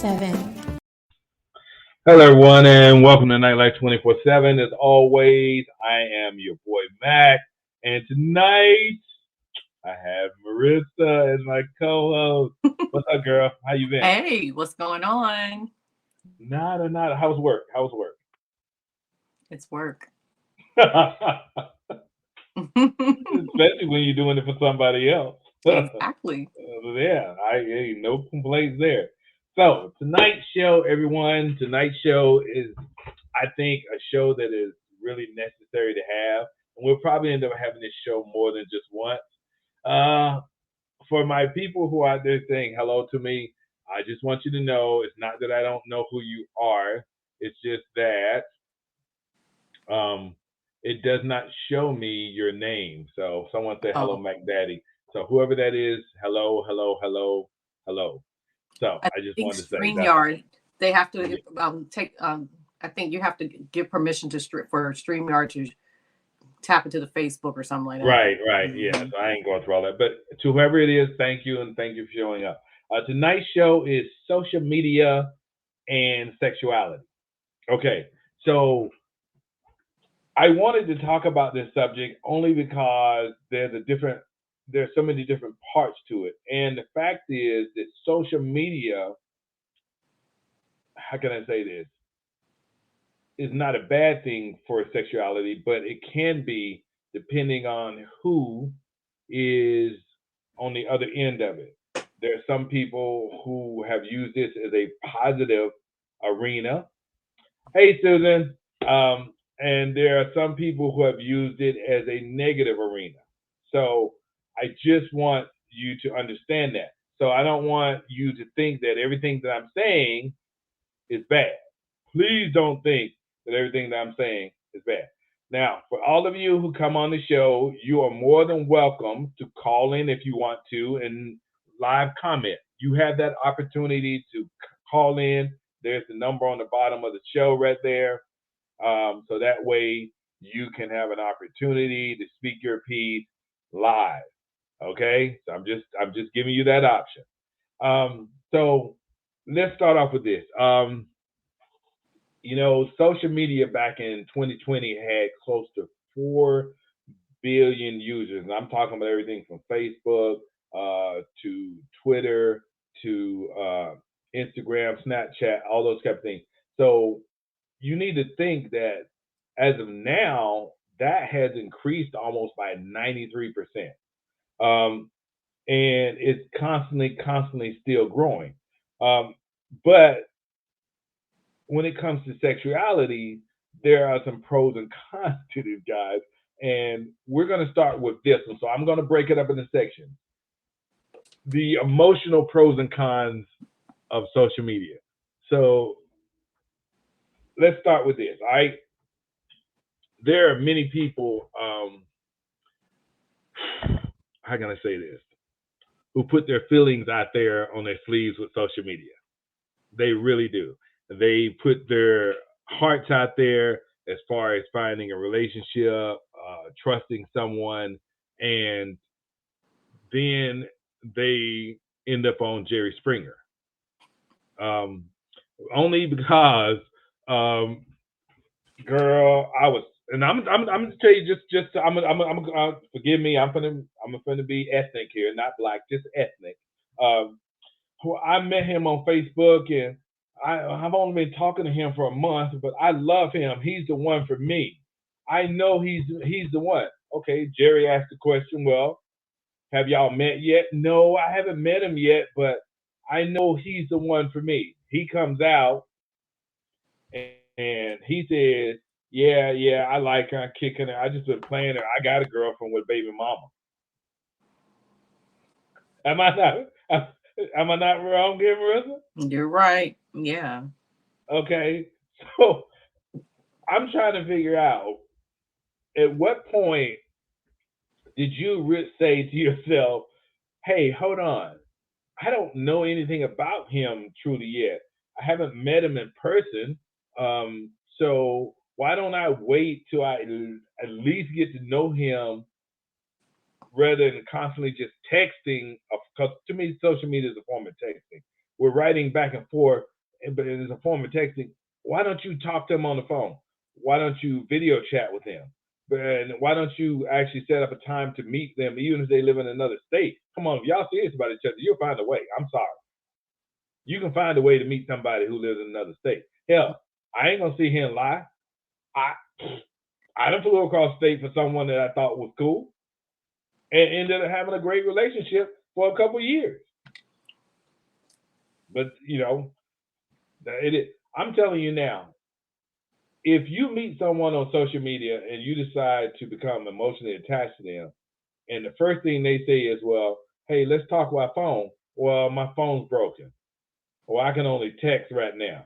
24/7. Hello, everyone, and welcome to Nightlife 24/7. As always, I am your boy Mac, and tonight I have Marissa as my co-host. What's up, girl? How you been? Hey, what's going on? Nada. How's work? It's work. Especially when you're doing it for somebody else. Exactly. Yeah, ain't no complaints there. So tonight's show, everyone. Tonight's show is, I think, a show that is really necessary to have, and we'll probably end up having this show more than just once. Uh, for my people who are out there saying hello to me, I just want you to know it's not that I don't know who you are. It's just that um, it does not show me your name. So someone say hello, Oh, Mac Daddy. So whoever that is, hello. So I I just think wanted to say that's StreamYard, they have yeah. to take, I think you have to give permission for StreamYard to tap into the Facebook or something like that. Right. Yeah. Hmm. So I ain't going through all that. But to whoever it is, thank you and thank you for showing up. Tonight's show is social media and sexuality. Okay. So I wanted to talk about this subject only because there's so many different parts to it. And the fact is that social media, how can I say this, is not a bad thing for sexuality, but it can be depending on who is on the other end of it. There are some people who have used this as a positive arena. Hey, Susan. And there are some people who have used it as a negative arena. So I just want you to understand that. So I don't want you to think that everything that I'm saying is bad. Please don't think that everything that I'm saying is bad. Now, for all of you who come on the show, you are more than welcome to call in if you want to and live comment. You have that opportunity to call in. There's the number on the bottom of the show right there. So that way you can have an opportunity to speak your piece live. Okay, so I'm just giving you that option. So let's start off with this. Social media back in 2020 had close to 4 billion users. And I'm talking about everything from Facebook to Twitter to Instagram, Snapchat, all those type of things. So you need to think that as of now, that has increased almost by 93%. Um, and it's constantly still growing. But when it comes to sexuality, there are some pros and cons to this, guys. And we're going to start with this one. So I'm going to break it up into sections. The emotional pros and cons of social media. So let's start with this. There are many people, how can I say this, who put their feelings out there on their sleeves with social media. They really do. They put their hearts out there as far as finding a relationship, trusting someone, and then they end up on Jerry Springer. Um, Only because, um, girl, I was, and I'm gonna tell you just forgive me. I'm gonna be ethnic here, not black, just ethnic. Um, I met him on Facebook, and I've only been talking to him for a month, but I love him. He's the one for me. I know he's the one. Okay, Jerry asked the question. Well, have y'all met yet? No, I haven't met him yet, but I know he's the one for me. He comes out and he says, "Yeah, I like her. I'm kicking her. I just been playing her. I got a girlfriend with baby mama." Am I not? Am I not wrong here, Marissa? You're right. Yeah. Okay, so I'm trying to figure out at what point did you say to yourself, "Hey, hold on, I don't know anything about him truly yet. I haven't met him in person. So why don't I wait till I at least get to know him rather than constantly just texting?" Because to me, social media is a form of texting. We're writing back and forth, but it's a form of texting. Why don't you talk to them on the phone? Why don't you video chat with them? And why don't you actually set up a time to meet them, even if they live in another state? Come on, if y'all serious about each other, you'll find a way. I'm sorry. You can find a way to meet somebody who lives in another state. Hell, I ain't gonna sit here and lie. I done flew across state for someone that I thought was cool, and ended up having a great relationship for a couple years. But I'm telling you now, if you meet someone on social media and you decide to become emotionally attached to them, and the first thing they say is, well, hey, let's talk by phone. Well, my phone's broken. Or I can only text right now.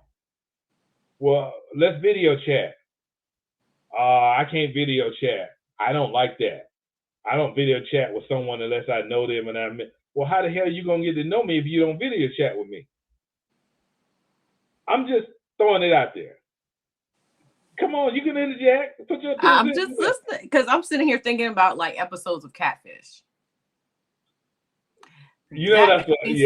Well, let's video chat. I can't video chat. I don't like that. I don't video chat with someone unless I know them. Well, how the hell are you going to get to know me if you don't video chat with me? I'm just throwing it out there. Come on, you can interject. Put your I'm just listening because I'm sitting here thinking about like episodes of Catfish.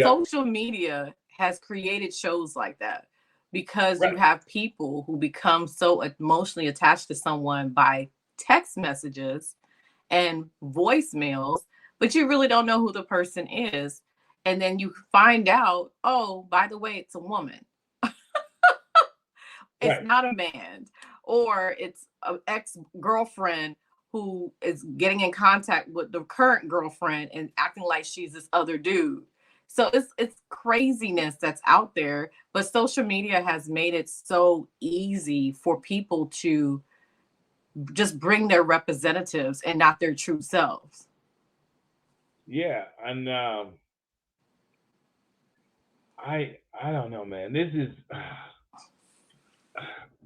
Social media has created shows like that because you have people who become so emotionally attached to someone by text messages and voicemails, but you really don't know who the person is. And then you find out, oh, by the way, it's a woman. It's not a man. Or it's an ex-girlfriend who is getting in contact with the current girlfriend and acting like she's this other dude. So it's craziness that's out there, but social media has made it so easy for people to just bring their representatives and not their true selves. Yeah, and I don't know, man. This is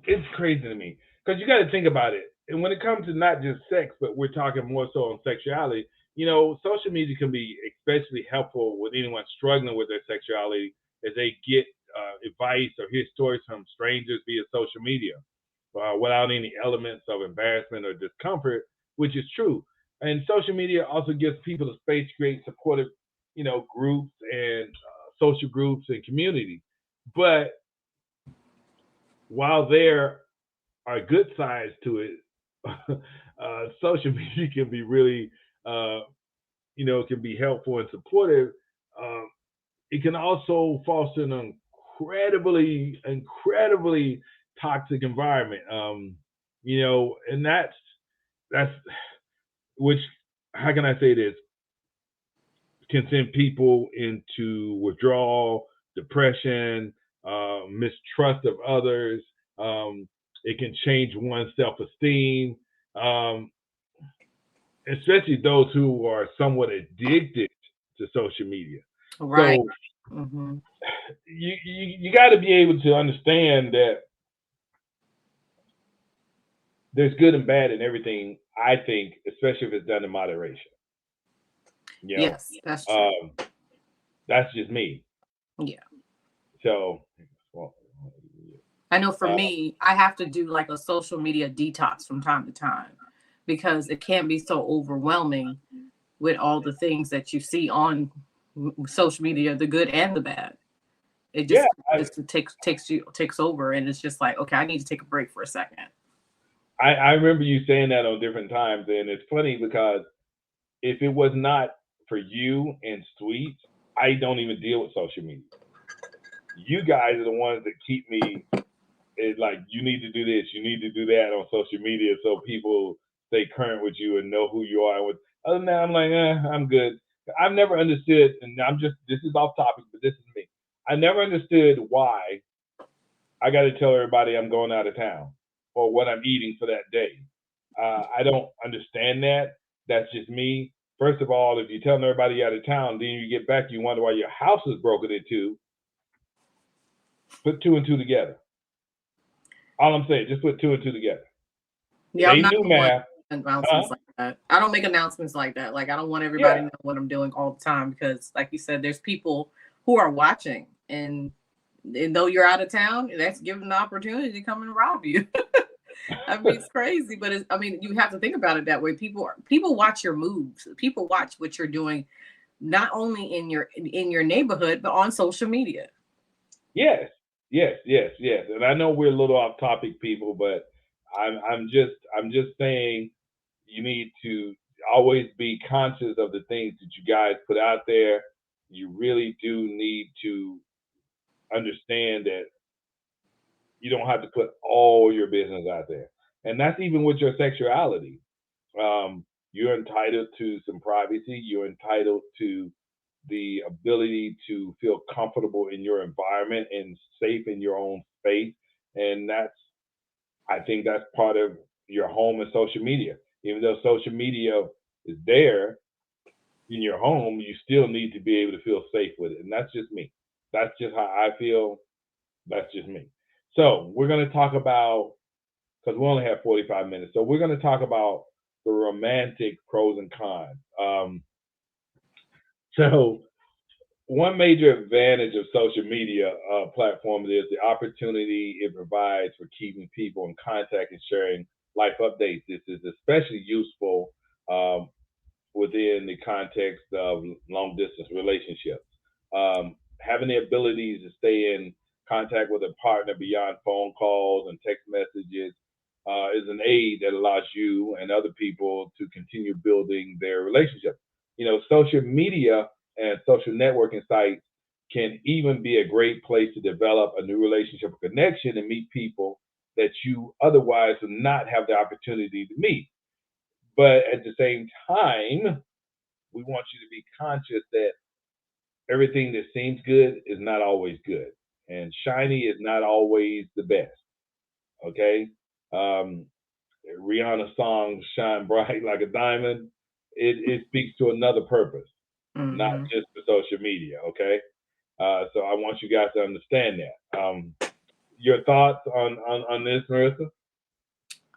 it's crazy to me because you got to think about it. And when it comes to not just sex, but we're talking more so on sexuality, social media can be especially helpful with anyone struggling with their sexuality as they get advice or hear stories from strangers via social media without any elements of embarrassment or discomfort, which is true. And social media also gives people a space to create supportive, groups and social groups and communities. But while there are good sides to it, social media can be really, can be helpful and supportive. It can also foster an incredibly toxic environment. And that's which, how can I say this? Can send people into withdrawal, depression, mistrust of others. It can change one's self-esteem, especially those who are somewhat addicted to social media. Right. So you got to be able to understand that there's good and bad in everything, I think, especially if it's done in moderation. Yes, that's true. That's just me. Yeah. So, I know for me, I have to do like a social media detox from time to time because it can be so overwhelming with all the things that you see on social media, the good and the bad. It just takes over, and it's just like, okay, I need to take a break for a second. I remember you saying that on different times, and it's funny because if it was not for you and Sweets, I don't even deal with social media. You guys are the ones that keep me. It's like, you need to do this, you need to do that on social media so people stay current with you and know who you are. Other than that, I'm like, I'm good. I've never understood, and this is off topic, but this is me. I never understood why I got to tell everybody I'm going out of town or what I'm eating for that day. I don't understand that. That's just me. First of all, if you're telling everybody you're out of town, then you get back, you wonder why your house is broken into. Put two and two together. All I'm saying, just put two and two together. Yeah, I'm not doing announcements like that. I don't make announcements like that. Like, I don't want everybody to know what I'm doing all the time because, like you said, there's people who are watching, and though you're out of town, that's giving them the opportunity to come and rob you. I mean, it's crazy, but you have to think about it that way. People watch your moves. People watch what you're doing, not only in your neighborhood, but on social media. Yes. Yes, yes, yes. And I know we're a little off topic, people, but I'm just saying you need to always be conscious of the things that you guys put out there. You really do need to understand that you don't have to put all your business out there. And that's even with your sexuality. You're entitled to some privacy. You're entitled to the ability to feel comfortable in your environment and safe in your own space. And I think that's part of your home and social media. Even though social media is there in your home, you still need to be able to feel safe with it. And that's just me. That's just how I feel. That's just me. So we're going to talk about, because we only have 45 minutes. So we're going to talk about the romantic pros and cons. So one major advantage of social media platforms is the opportunity it provides for keeping people in contact and sharing life updates. This is especially useful um, within the context of long distance relationships. Having the ability to stay in contact with a partner beyond phone calls and text messages is an aid that allows you and other people to continue building their relationship. Social media and social networking sites can even be a great place to develop a new relationship or connection and meet people that you otherwise would not have the opportunity to meet. But at the same time, we want you to be conscious that everything that seems good is not always good, and shiny is not always the best. Okay, um, Rihanna's song "Shine Bright Like a Diamond" it speaks to another purpose, not Hmm. just for social media. Okay, so I want you guys to understand that. Your thoughts on this, Marissa?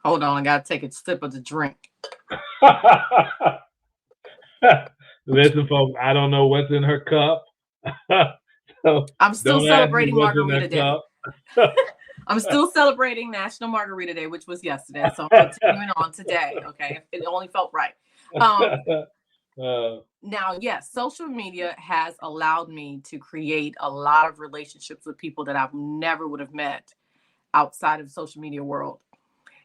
Hold on, I gotta take a sip of the drink. Listen, folks, I don't know what's in her cup. So I'm still don't ask me celebrating what's in Margarita her Day. cup. I'm still celebrating National Margarita Day, which was yesterday. So I'm continuing on today. Okay. It only felt right. Um, Now, yes, social media has allowed me to create a lot of relationships with people that I've never would have met outside of the social media world.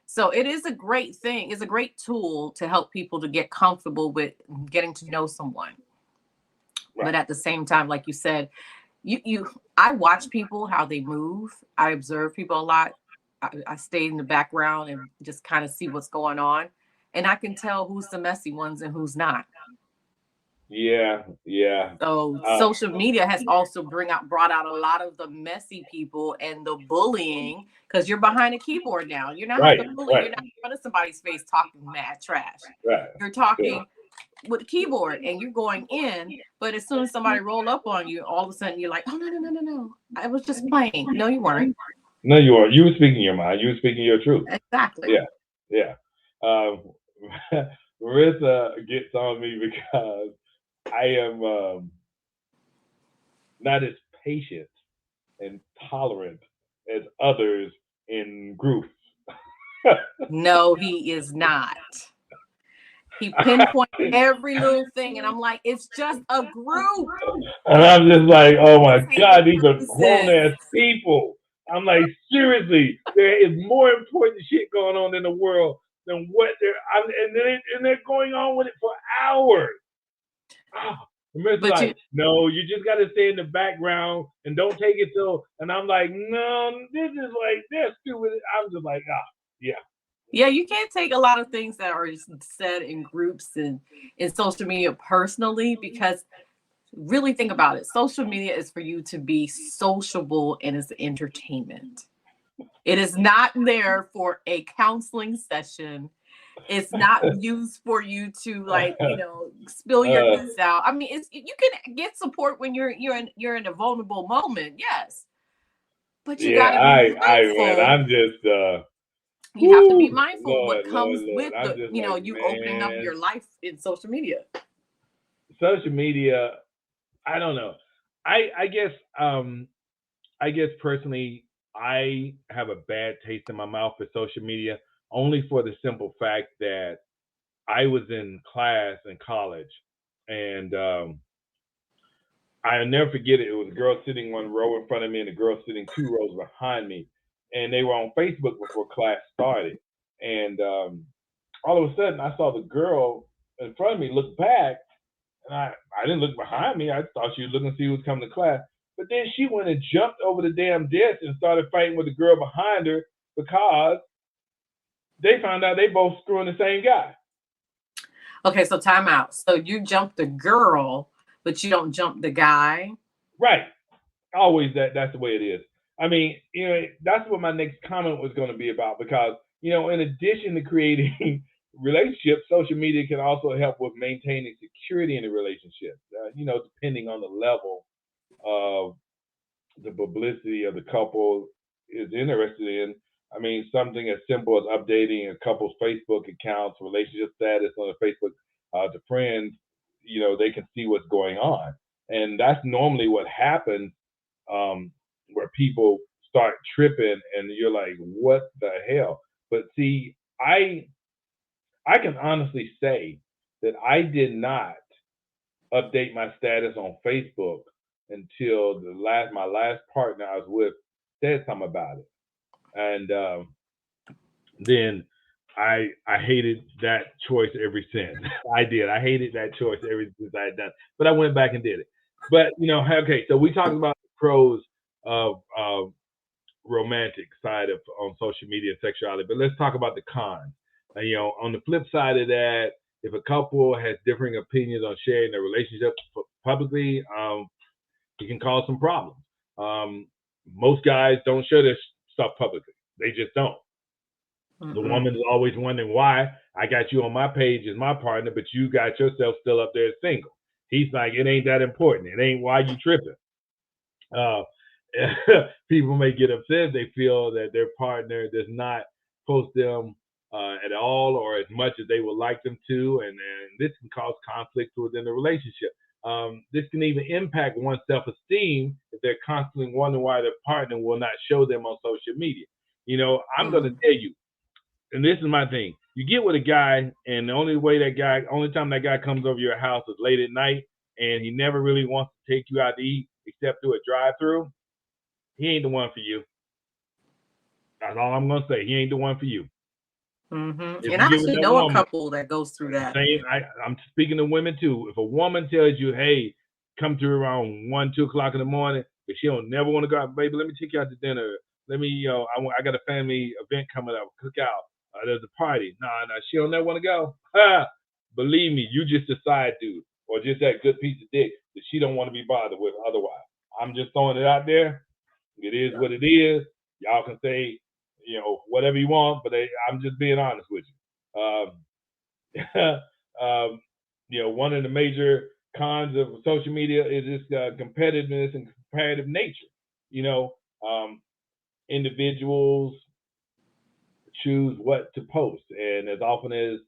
So it is a great thing. It's a great tool to help people to get comfortable with getting to know someone. right. But at the same time, like you said, you I watch people how they move. I observe people a lot. I stay in the background and just kind of see what's going on, and I can tell who's the messy ones and who's not. Yeah, yeah. So Uh, social media has also brought out a lot of the messy people and the bullying because you're behind a keyboard now. You're not have right, to bully. right, You're not in front of somebody's face talking mad trash. right. You're Yeah. talking with the keyboard and you're going in, but as soon as somebody roll up on you, all of a sudden you're like, oh no, no, no, no, no. I was just playing. No, you weren't. No, you are. You were speaking your mind. You were speaking your truth. Exactly. Yeah, yeah. Um, Marissa gets on me because I am not as patient and tolerant as others in groups. No, he is not. He pinpoints every little thing, and I'm like, it's just a group. And I'm just like, oh my Entertainment God, these are grown purposes. ass people. I'm like, seriously, there is more important shit going on in the world than what and they're going on with it for hours. Ah, and it's But you, like, no, you just got to stay in the background and don't take it so. And I'm like, no, this is like that's stupid. I'm just like, yeah, yeah, you can't take a lot of things that are said in groups and in social media personally because really think about it. Social media is for you to be sociable and it's entertainment. It is not there for a counseling session. It's not used for you to like, spill your uh, guts out. I mean, it's you can get support when you're in a vulnerable moment, yes. But you yeah. got to be Man, mindful. I'm just, You have to be whoo, mindful of what Lord, Lord, comes Lord. with I'm the, just like, you opening up man, your life in social media. social media. I don't know. I guess I guess personally, I have a bad taste in my mouth for social media only for the simple fact that I was in class in college, and I'll never forget it. It was a girl sitting one row in front of me and a girl sitting 2 rows behind me. And they were on Facebook before class started. And all of a sudden, I saw the girl in front of me look back. And I didn't look behind me. I thought she was looking to see who was coming to class. But then she went and jumped over the damn desk and started fighting with the girl behind her because they found out they both screwing the same guy. Okay, so time out. So you jump the girl, but you don't jump the guy? Right. Always that's the way it is. I mean, that's what my next comment was going to be about because, in addition to creating relationships, social media can also help with maintaining security in the relationship, depending on the level of the publicity of the couple is interested in. I mean, something as simple as updating a couple's Facebook accounts, relationship status on the Facebook to friends, they can see what's going on. And that's normally what happens where people start tripping and you're like, what the hell? But see, I can honestly say that I did not update my status on Facebook until my last partner I was with said something about it. And then I hated that choice ever since. I did. I hated that choice ever since I had done. But I went back and did it. But okay, so we talked about the pros of romantic side of on social media and sexuality, but let's talk about the cons. On the flip side of that, if a couple has differing opinions on sharing their relationship publicly, it can cause some problems. Most guys don't share their stuff publicly. They just don't. The woman is always wondering why I got you on my page as my partner, but you got yourself still up there as single. He's like, it ain't that important. It ain't why you tripping. People may get upset if they feel that their partner does not post them at all or as much as they would like them to, and this can cause conflict within the relationship. This can even impact one's self-esteem if they're constantly wondering why their partner will not show them on social media. I'm going to tell you, and this is my thing. You get with a guy, and the only time that guy comes over your house is late at night, and he never really wants to take you out to eat except through a drive-through. He ain't the one for you. That's all I'm gonna say. He ain't the one for you. Mm-hmm. And I actually know a couple that goes through that. I'm speaking to women too. If a woman tells you, "Hey, come through around 1, 2 o'clock in the morning," but she don't never want to go out, baby, let me take you out to dinner. Let me, I got a family event coming up, cookout. There's a party. Nah, she don't never want to go. Believe me, you just a side dude or just that good piece of dick that she don't want to be bothered with otherwise. I'm just throwing it out there. It is what it is. Y'all can say, whatever you want, but I'm just being honest with you. One of the major cons of social media is this competitiveness and comparative nature. Individuals choose what to post, and as often as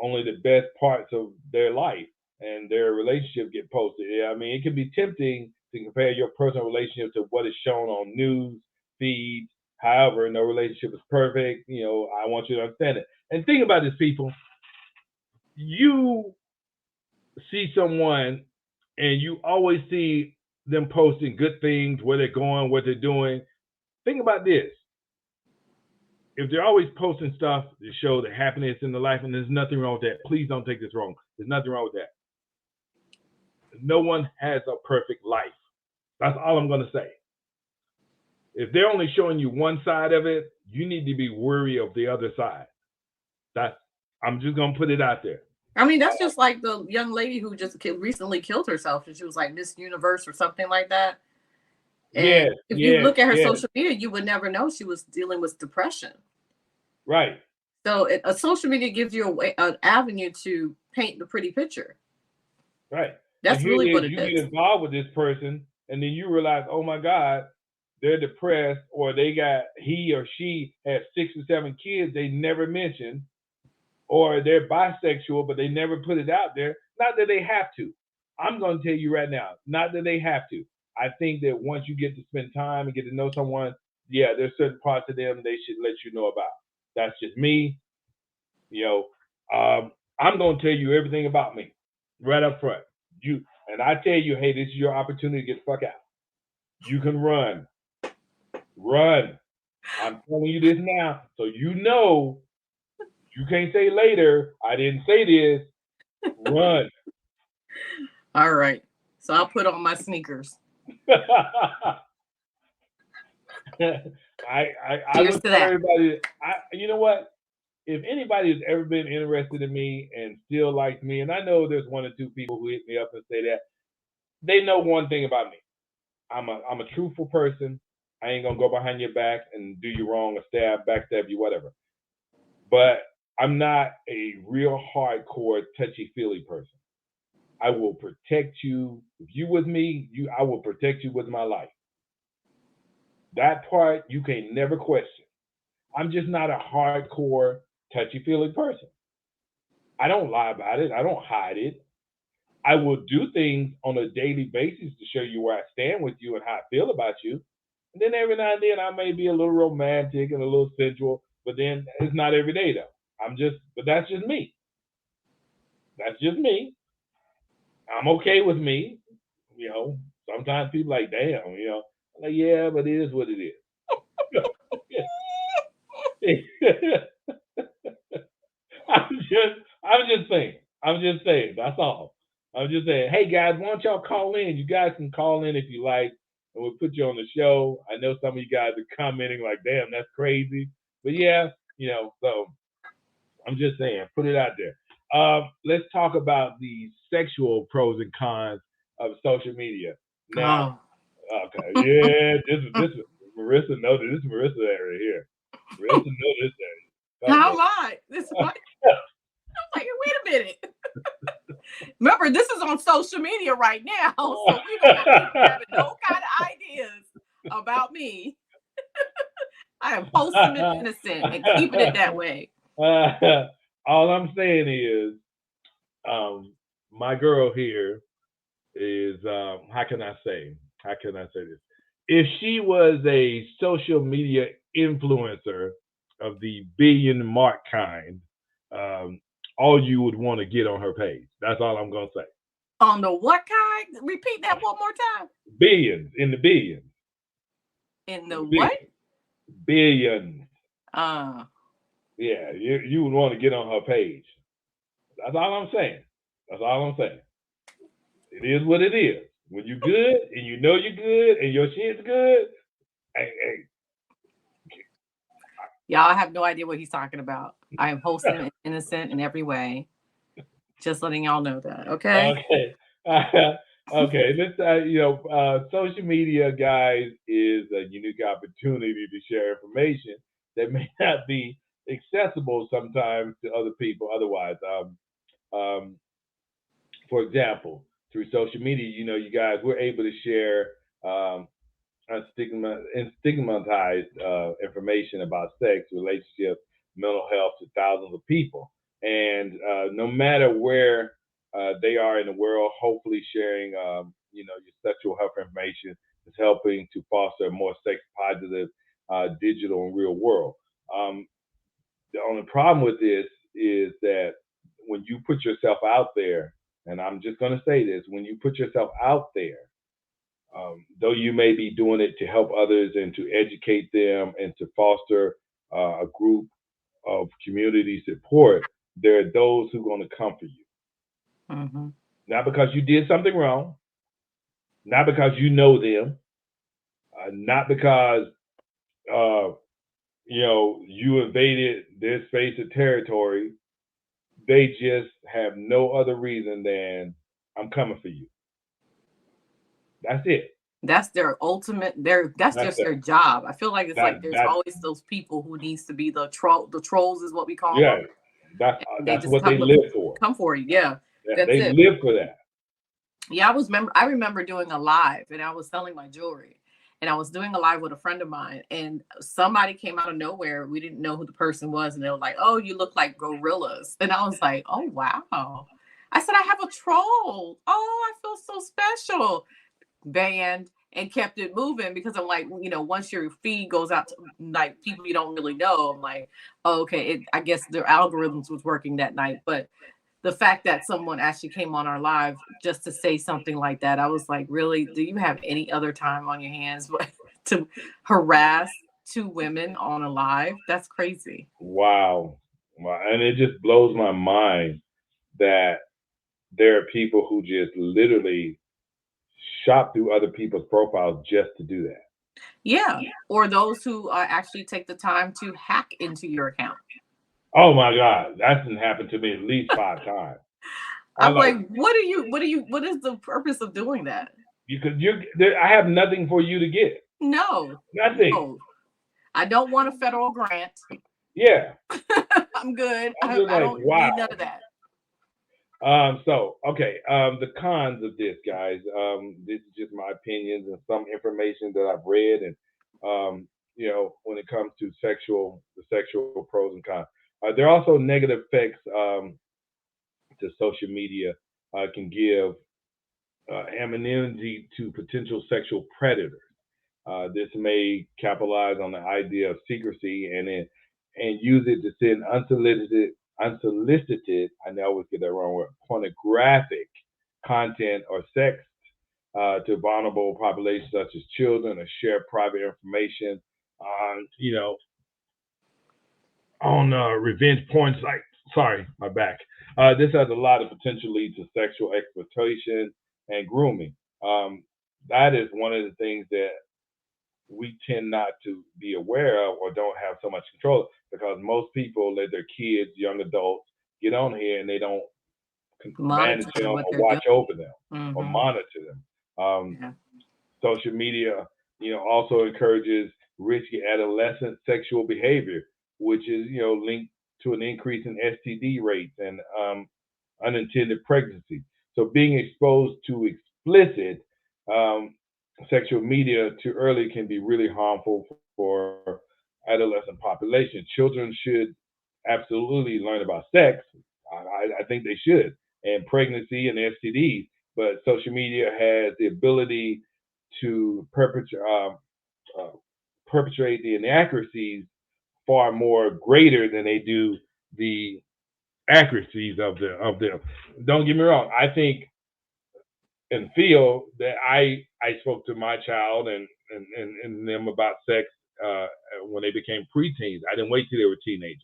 only the best parts of their life and their relationship get posted. I mean, it can be tempting to compare your personal relationship to what is shown on news feeds. However, no relationship is perfect. I want you to understand it. And think about this, people. You see someone and you always see them posting good things, where they're going, what they're doing. Think about this. If they're always posting stuff to show the happiness in their life, and there's nothing wrong with that. Please don't take this wrong. There's nothing wrong with that. No one has a perfect life. That's all I'm going to say. If they're only showing you one side of it, you need to be wary of the other side. I'm just going to put it out there. I mean, that's just like the young lady who just recently killed herself, and she was like Miss Universe or something like that. And if you look at her social media, you would never know she was dealing with depression. Right. So a social media gives you an avenue to paint the pretty picture. Right. That's really what it is. You get involved with this person, and then you realize, oh my God, they're depressed, or he or she has 6 or 7 kids they never mentioned, or they're bisexual, but they never put it out there. Not that they have to. I'm going to tell you right now, not that they have to. I think that once you get to spend time and get to know someone, there's certain parts of them they should let you know about. That's just me. I'm going to tell you everything about me right up front. and I tell you, hey, this is your opportunity to get the fuck out. You can run. Run. I'm telling you this now, so you know you can't say later, I didn't say this. Run. All right. So I'll put on my sneakers. I would tell everybody, you know what? If anybody has ever been interested in me and still likes me, and I know there's one or two people who hit me up and say that, they know one thing about me. I'm a truthful person. I ain't gonna go behind your back and do you wrong or backstab you, whatever. But I'm not a real hardcore touchy-feely person. I will protect you. If you with me, I will protect you with my life. That part you can never question. I'm just not a hardcore touchy-feely person. I don't lie about it. I don't hide it. I will do things on a daily basis to show you where I stand with you and how I feel about you. And then every now and then I may be a little romantic and a little sensual, but then it's not every day though. But that's just me. That's just me. I'm okay with me. You know, sometimes people like, damn, you know, I'm like, yeah, but it is what it is. I'm just saying. That's all. I'm just saying, hey guys, why don't y'all call in? You guys can call in if you like, and we'll put you on the show. I know some of you guys are commenting like, damn, that's crazy. But yeah, you know, so I'm just saying, put it out there. Let's talk about the sexual pros and cons of social media. Now, okay, yeah, this is Marissa noted. This is Marissa area here. Marissa knows this area. How lied? This what? I'm like, wait a minute. Remember, this is on social media right now, so we don't have no kind of ideas about me. I am wholesome and innocent and keeping it that way. All I'm saying is, my girl here is, how can I say this? If she was a social media influencer of the billion mark kind, all you would want to get on her page. That's all I'm going to say. On the what kind? Repeat that one more time. Billions, in the billions. In the what? Billions. Yeah, you would want to get on her page. That's all I'm saying. It is what it is. When you're good and you know you're good and your shit's good, hey. Y'all have no idea what he's talking about. I am wholesome and innocent in every way. Just letting y'all know that, okay? Okay. Okay. Let's, social media, guys, is a unique opportunity to share information that may not be accessible sometimes to other people otherwise. For example, through social media, you guys, we're able to share stigmatized information about sex, relationships, mental health to thousands of people. And no matter where they are in the world, hopefully sharing, your sexual health information is helping to foster a more sex positive digital and real world. The only problem with this is that when you put yourself out there, and I'm just going to say this, when you put yourself out there, though you may be doing it to help others and to educate them and to foster a group of community support, there are those who are going to come for you. Mm-hmm. Not because you did something wrong, not because you know them, not because you invaded their space or territory. They just have no other reason than I'm coming for you. That's it. That's their ultimate. That's just their job. I feel like it's like there's always those people who needs to be the trolls is what we call them. That's what they live for. Come for you, yeah. They live for that. Yeah, I remember doing a live, and I was selling my jewelry, and I was doing a live with a friend of mine, and somebody came out of nowhere. We didn't know who the person was, and they were like, "Oh, you look like gorillas," and I was like, "Oh wow." I said, "I have a troll. Oh, I feel so special." Banned and kept it moving because I'm like, once your feed goes out to like people you don't really know, I'm like, oh, okay, I guess their algorithms was working that night. But the fact that someone actually came on our live just to say something like that, I was like, really? Do you have any other time on your hands but to harass two women on a live? That's crazy. Wow. Wow. And it just blows my mind that there are people who just literally shop through other people's profiles just to do that. Yeah. Or those who actually take the time to hack into your account. Oh my God, that didn't happen to me at least 5 times. I'm like, what is the purpose of doing that? Because I have nothing for you to get. No. Nothing. No. I don't want a federal grant. Yeah. I'm good. I'm I just like, don't wow. need none of that. The cons of this, guys. This is just my opinions and some information that I've read, and when it comes to the sexual pros and cons. There are also negative effects to social media. Can give anonymity to potential sexual predators. This may capitalize on the idea of secrecy and use it to send unsolicited, I know I always get that wrong word, pornographic content or sex to vulnerable populations such as children, or share private information on revenge porn sites. Sorry, my back. This has a lot of potential lead to sexual exploitation and grooming. That is one of the things that we tend not to be aware of or don't have so much control, because most people let their kids, young adults, get on here and they don't manage them or watch over them or monitor them. Social media, also encourages risky adolescent sexual behavior, which is, linked to an increase in STD rates and unintended pregnancy. So being exposed to explicit sexual media too early can be really harmful for adolescent population. Children should absolutely learn about sex. I think they should, and pregnancy and STDs. But social media has the ability to perpetrate the inaccuracies far more greater than they do the accuracies of them. Don't get me wrong. I think and feel that I spoke to my child and them about sex when they became preteens. I didn't wait till they were teenagers.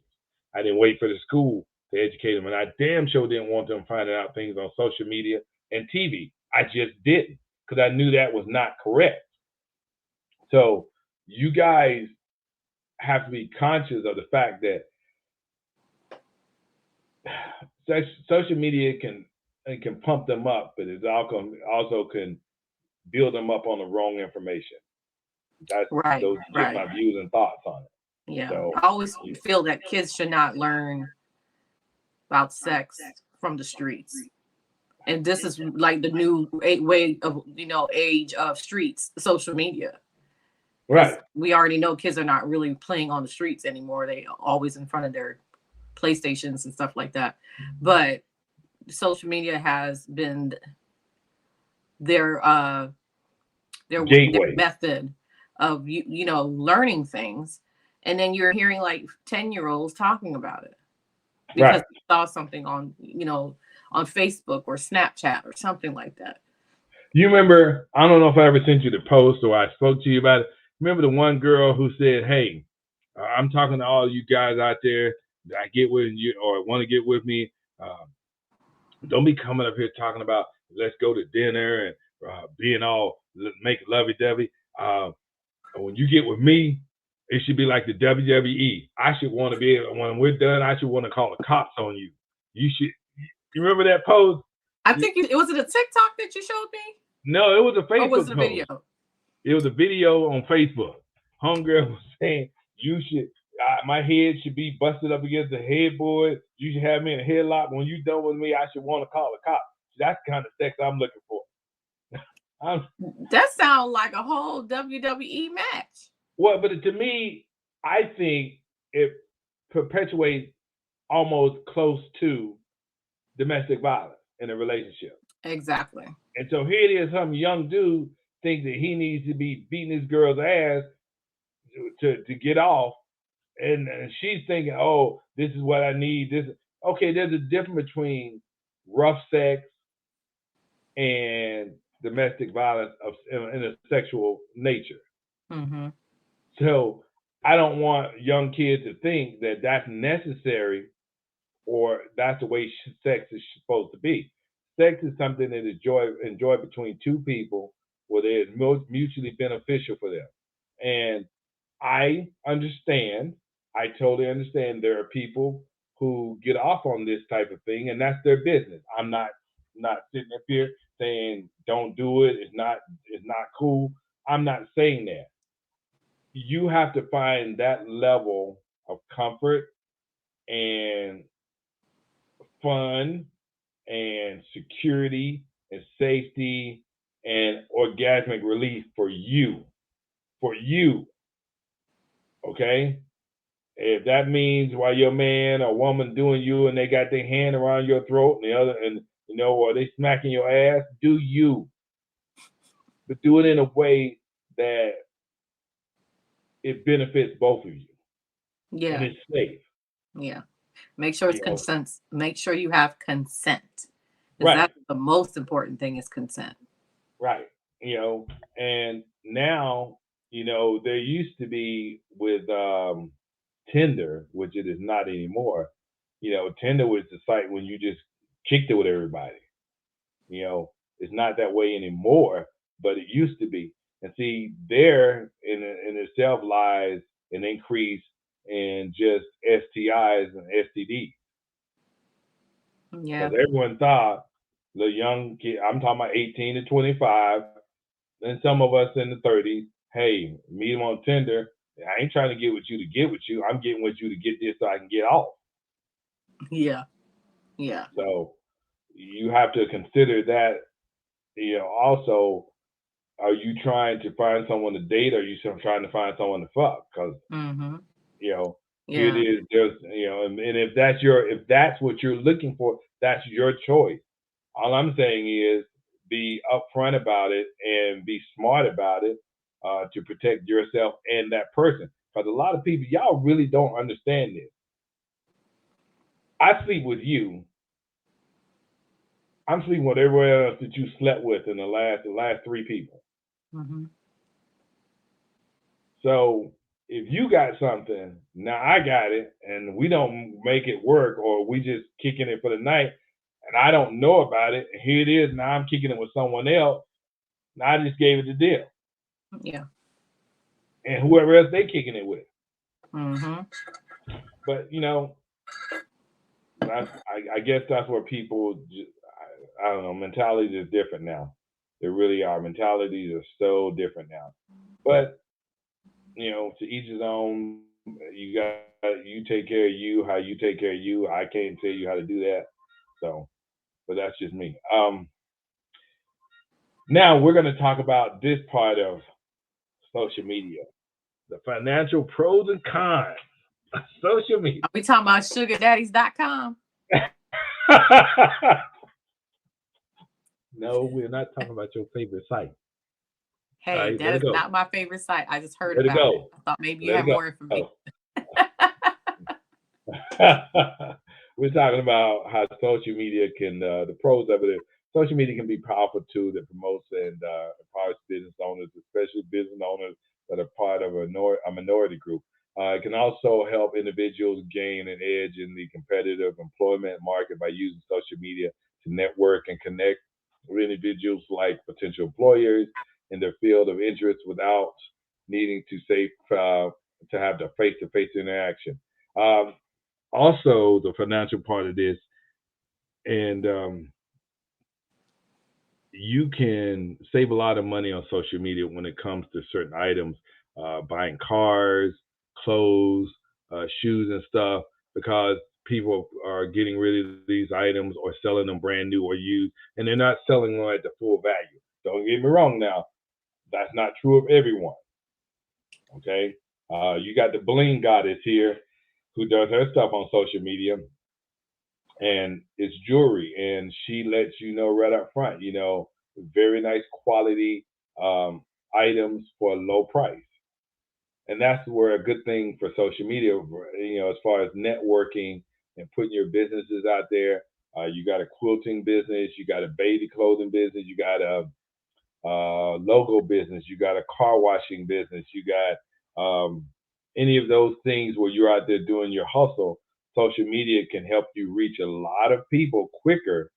I didn't wait for the school to educate them, and I damn sure didn't want them finding out things on social media and TV. I just didn't, because I knew that was not correct. So you guys have to be conscious of the fact that social media can pump them up, but it also can build them up on the wrong information. That's those are my views and thoughts on it. Yeah, so, I always feel that kids should not learn about sex from the streets. And this is like the new way of, age of streets, social media. Right. We already know kids are not really playing on the streets anymore. They always in front of their PlayStations and stuff like that. But social media has been their method of learning things, and then you're hearing like 10-year-olds talking about it because they saw something on on Facebook or Snapchat or something like that. You remember, I don't know if I ever sent you the post or I spoke to you about it. Remember the one girl who said, "Hey, I'm talking to all you guys out there that I get with you or want to get with me. Don't be coming up here talking about let's go to dinner and being all make lovey-dovey. When you get with me, it should be like the WWE. I should want to be able, when we're done, I should want to call the cops on you. You should." You remember that post? I think it was a TikTok that you showed me. No, it was a Facebook was it a video? Post. It was a video on Facebook. Homegirl was saying, "You should. My head should be busted up against the headboard. You should have me in a headlock. When you're done with me, I should want to call the cops." That's the kind of sex I'm looking for. That sounds like a whole WWE match. Well, but to me, I think it perpetuates almost close to domestic violence in a relationship. Exactly. And so here it is, some young dude thinks that he needs to be beating this girl's ass to get off. And she's thinking, "Oh, this is what I need." There's a difference between rough sex, and domestic violence in a sexual nature. Mm-hmm. So I don't want young kids to think that that's necessary or that's the way sex is supposed to be. Sex is something that is enjoyed between two people where it is mutually beneficial for them. And I understand, I totally understand there are people who get off on this type of thing and that's their business. I'm not sitting up here saying don't do it, it's not cool. I'm not saying that. You have to find that level of comfort and fun and security and safety and orgasmic relief for you. For you. Okay? If that means while your man or woman doing you and they got their hand around your throat and the other and or they smacking your ass, do you. But do it in a way that it benefits both of you. Yeah. And it's safe. Yeah. Make sure it's consent. Make sure you have consent. Right. That's the most important thing is consent. Right. And now, there used to be with Tinder, which it is not anymore. Tinder was the site when you just kicked it with everybody. It's not that way anymore, but it used to be. And see, there in itself lies an increase in just STIs and STDs. Yeah. Because everyone thought the young kid, I'm talking about 18 to 25, and some of us in the 30s, hey, meet them on Tinder. I ain't trying to get with you to get with you. I'm getting with you to get this so I can get off. Yeah. Yeah. So you have to consider that, also, are you trying to find someone to date or are you trying to find someone to fuck? Because, here it is, and if that's what you're looking for, that's your choice. All I'm saying is be upfront about it and be smart about it to protect yourself and that person. Because a lot of people, y'all really don't understand this. I sleep with you. I'm sleeping with everyone else that you slept with in the last 3 people. Mm-hmm. So if you got something, now I got it, and we don't make it work, or we just kicking it for the night, and I don't know about it, and here it is, now I'm kicking it with someone else. Now I just gave it the deal. Yeah. And whoever else they kicking it with. Mm-hmm. But I guess that's where people, I don't know, mentalities is different now. They really are. Mentalities are so different now. But to each his own. You take care of you, how you take care of you. I can't tell you how to do that. So, but that's just me. Now we're going to talk about this part of social media, the financial pros and cons of social media. Are we talking about sugardaddies.com? No, we're not talking about your favorite site. Hey, right, that is not my favorite site. I just heard about it. I thought maybe you had more information. We're talking about how social media can, the pros of it. Social media can be a powerful tool that promotes and empowers business owners, especially business owners that are part of a minority group. It can also help individuals gain an edge in the competitive employment market by using social media to network and connect with individuals like potential employers in their field of interest without needing to have the face-to-face interaction. Also, the financial part of this, and you can save a lot of money on social media when it comes to certain items, buying cars, clothes, shoes, and stuff, because people are getting rid of these items or selling them brand new or used, and they're not selling them at the full value. Don't get me wrong now. That's not true of everyone. Okay? You got the Bling Goddess here who does her stuff on social media, and it's jewelry, and she lets you know right up front, very nice quality items for a low price. And that's where a good thing for social media, as far as networking and putting your businesses out there, You got a quilting business, you got a baby clothing business, you got a logo business, you got a car washing business, you got any of those things where you're out there doing your hustle. Social media can help you reach a lot of people quicker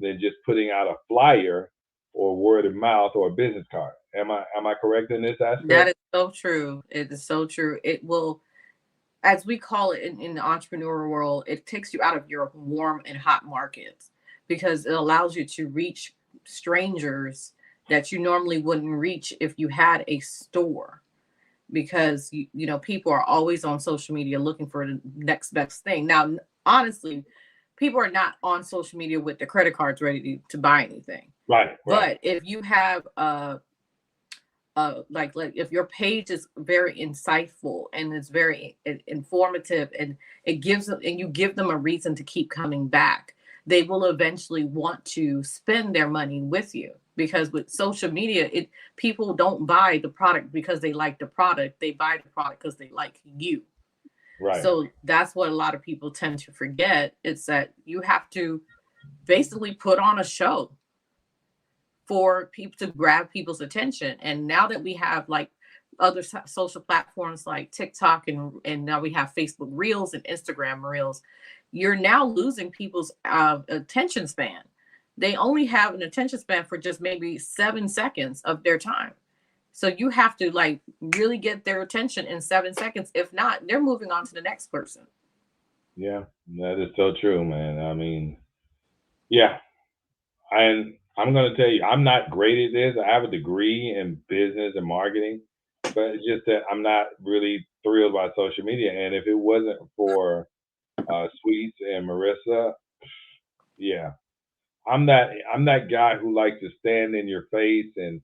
than just putting out a flyer or word of mouth or a business card. Am I correct in this aspect? That is so true. It is so true. It will, as we call it in the entrepreneurial world, it takes you out of your warm and hot markets because it allows you to reach strangers that you normally wouldn't reach if you had a store. Because you know, people are always on social media looking for the next best thing. Now, honestly, people are not on social media with their credit cards ready to buy anything. Right. But if you have like if your page is very insightful and it's very informative and it gives them, and you give them a reason to keep coming back, they will eventually want to spend their money with you. Because with social media, people don't buy the product because they like the product. They buy the product because they like you. Right. So that's what a lot of people tend to forget. It's that you have to basically put on a show for people to grab people's attention. And now that we have like other social platforms like TikTok and now we have Facebook Reels and Instagram Reels, you're now losing people's attention span. They only have an attention span for just maybe 7 seconds of their time. So you have to like really get their attention in 7 seconds. If not, they're moving on to the next person. Yeah, that is so true, man. I mean, yeah. And I'm going to tell you, I'm not great at this. I have a degree in business and marketing, but it's just that I'm not really thrilled by social media. And if it wasn't for Sweets and Marissa, yeah, I'm that guy who likes to stand in your face and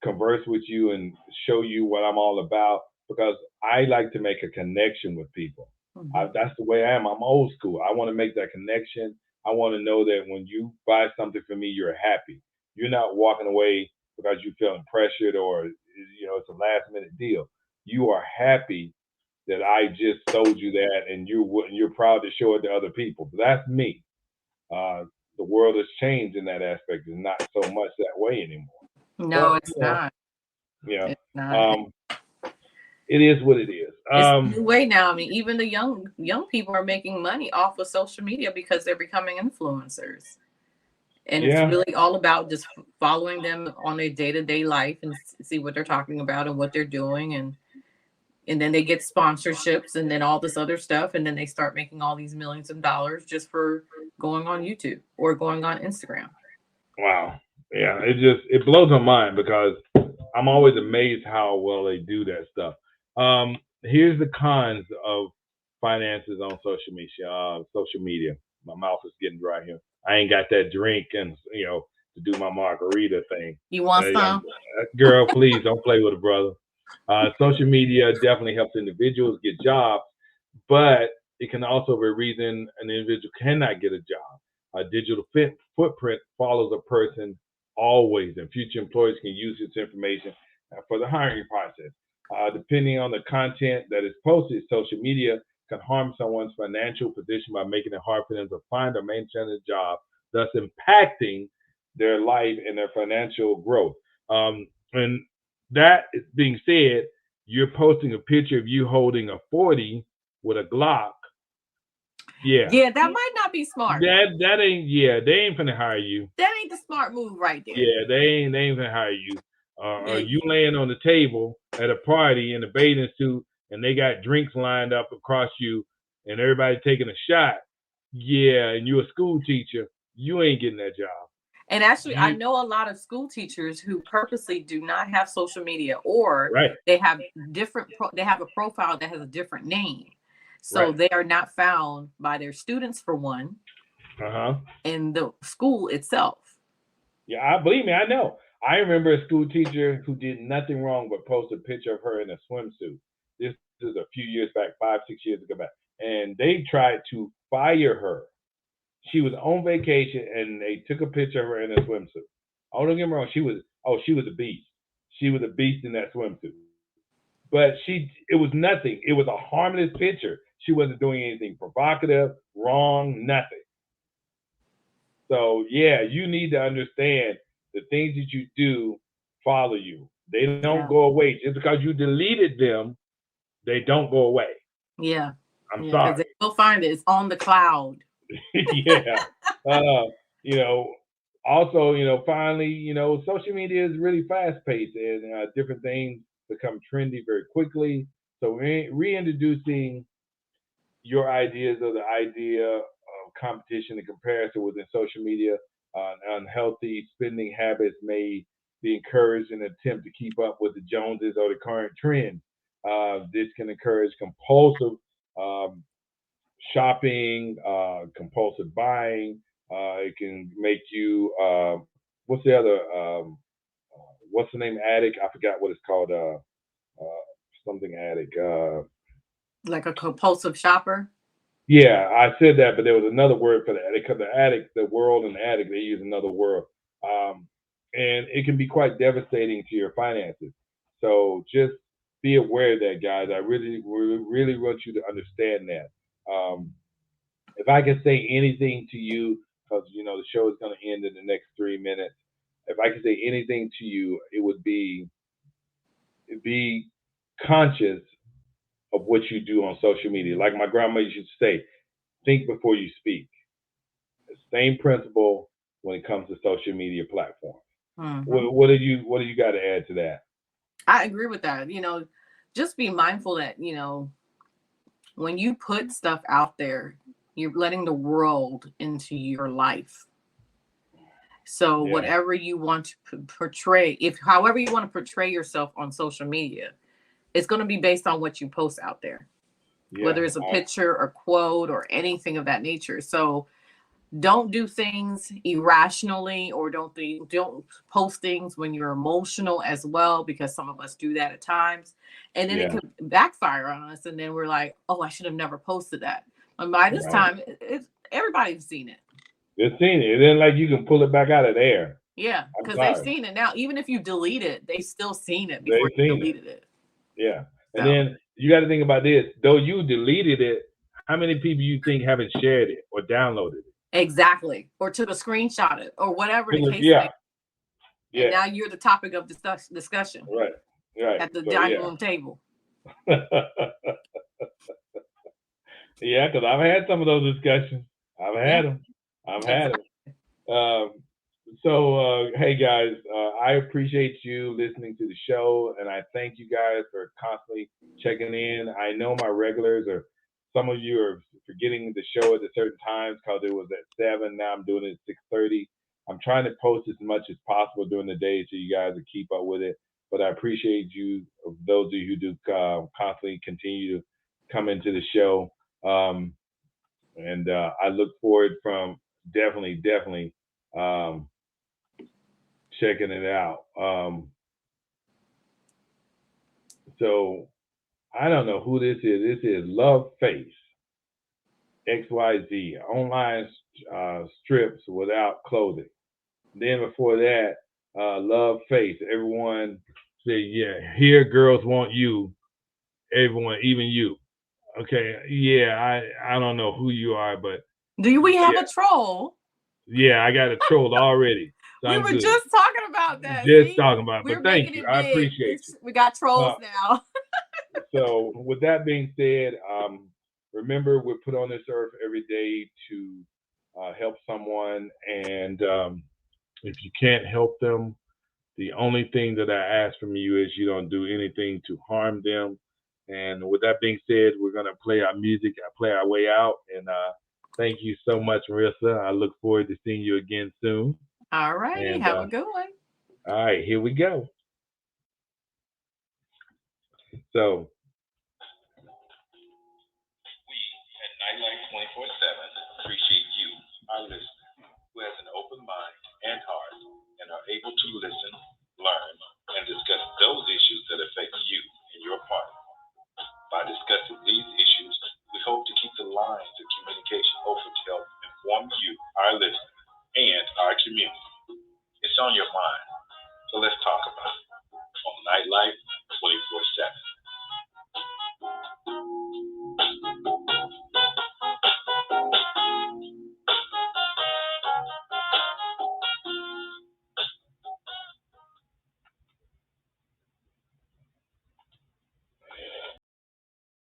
converse with you and show you what I'm all about because I like to make a connection with people. That's the way I am. I'm old school. I want to make that connection. I want to know that when you buy something from me, you're happy. You're not walking away because you're feeling pressured or it's a last minute deal. You are happy that I just sold you that, and you're proud to show it to other people. But that's me. The world has changed in that aspect. It's not so much that way anymore. No, but, it's not. Yeah. It's not. It is what it is. It's a new way now. I mean, even the young people are making money off of social media because they're becoming influencers. And it's really all about just following them on their day-to-day life and see what they're talking about and what they're doing. And then they get sponsorships and then all this other stuff. And then they start making all these millions of dollars just for going on YouTube or going on Instagram. Wow. Yeah, it blows my mind because I'm always amazed how well they do that stuff. Here's the cons of finances on social media. My mouth is getting dry here. I ain't got that drink and to do my margarita thing. You want some? Girl, please don't play with a brother. Social media definitely helps individuals get jobs, but it can also be a reason an individual cannot get a job. A digital footprint follows a person always, and future employers can use this information for the hiring process. Depending on the content that is posted, social media can harm someone's financial position by making it hard for them to find or maintain a job, thus impacting their life and their financial growth. And that being said, you're posting a picture of you holding a 40 with a Glock. Yeah, that might not be smart. That ain't. Yeah, they ain't finna hire you. That ain't the smart move right there. Yeah, they ain't finna hire you. Or you laying on the table at a party in a bathing suit and they got drinks lined up across you and everybody taking a shot. Yeah, and you're a school teacher. You ain't getting that job. And actually, I know a lot of school teachers who purposely do not have social media, or they have they have a profile that has a different name. So they are not found by their students, for one, and the school itself. Yeah, believe me, I know. I remember a school teacher who did nothing wrong but post a picture of her in a swimsuit. This is a few years back, 5-6 years ago back. And they tried to fire her. She was on vacation and they took a picture of her in a swimsuit. Oh, don't get me wrong, she was a beast. She was a beast in that swimsuit. But it was nothing. It was a harmless picture. She wasn't doing anything provocative, wrong, nothing. So yeah, you need to understand the things that you do follow you. They don't go away. Just because you deleted them, they don't go away. Yeah. I'm Because sorry. they will find it. It's on the cloud. Yeah. You know, also, finally, social media is really fast paced and different things become trendy very quickly. So reintroducing your ideas of the idea of competition and comparison within social media, unhealthy spending habits may be encouraged in an attempt to keep up with the Joneses or the current trends. This can encourage compulsive um, shopping, compulsive buying. It can make you what's the other what's the name addict? I forgot what it's called. Something addict. Like a compulsive shopper. Yeah, I said that, but there was another word for the addict. Because the addict, the world, and the addict, they use another word, and it can be quite devastating to your finances. So just be aware of that, guys. I really want you to understand that. If I can say anything to you, because the show is going to end in the next 3 minutes. If I could say anything to you, it would be conscious of what you do on social media. Like my grandma used to say, think before you speak. The same principle when it comes to social media platforms. Mm-hmm. What do you got to add to that? I agree with that. Just be mindful that, when you put stuff out there, you're letting the world into your life. So whatever you want to portray, however you want to portray yourself on social media, it's going to be based on what you post out there, whether it's a picture or quote or anything of that nature. So don't do things irrationally, or don't post things when you're emotional as well, because some of us do that at times, and then it could backfire on us, and then we're like, oh, I should have never posted that. And by this time, everybody's seen it. They've seen it. Then like you can pull it back out of there. Yeah, because they've seen it now. Even if you delete it, they've still seen it before you deleted it. Yeah, and then you got to think about this. Though you deleted it, how many people you think haven't shared it or downloaded it? Exactly, or took a screenshot of it, or whatever the case may be. And now you're the topic of discussion. Right. At the dining room table. Yeah, because I've had some of those discussions. I've had them. So, hey guys, I appreciate you listening to the show, and I thank you guys for constantly checking in. I know my regulars, or some of you are forgetting the show at a certain times because it was at 7. Now I'm doing it at 6:30. I'm trying to post as much as possible during the day so you guys will keep up with it. But I appreciate you, those of you who do constantly continue to come into the show. And I look forward from definitely checking it out. So I don't know who this is. This is Love Face XYZ, online strips without clothing. Then before that, Love Face. Everyone say, yeah, here girls want you. Everyone, even you. Okay, yeah, I don't know who you are, but do we have a troll? Yeah, I got a troll already. So we were just talking about that. Talking about it. But thank you. I appreciate you. We got trolls now. So with that being said, remember we're put on this earth every day to help someone, and if you can't help them, the only thing that I ask from you is you don't do anything to harm them. And with that being said, we're gonna play our music, play our way out, and thank you so much, Marissa. I look forward to seeing you again soon. All right, have a good one. All right, here we go. So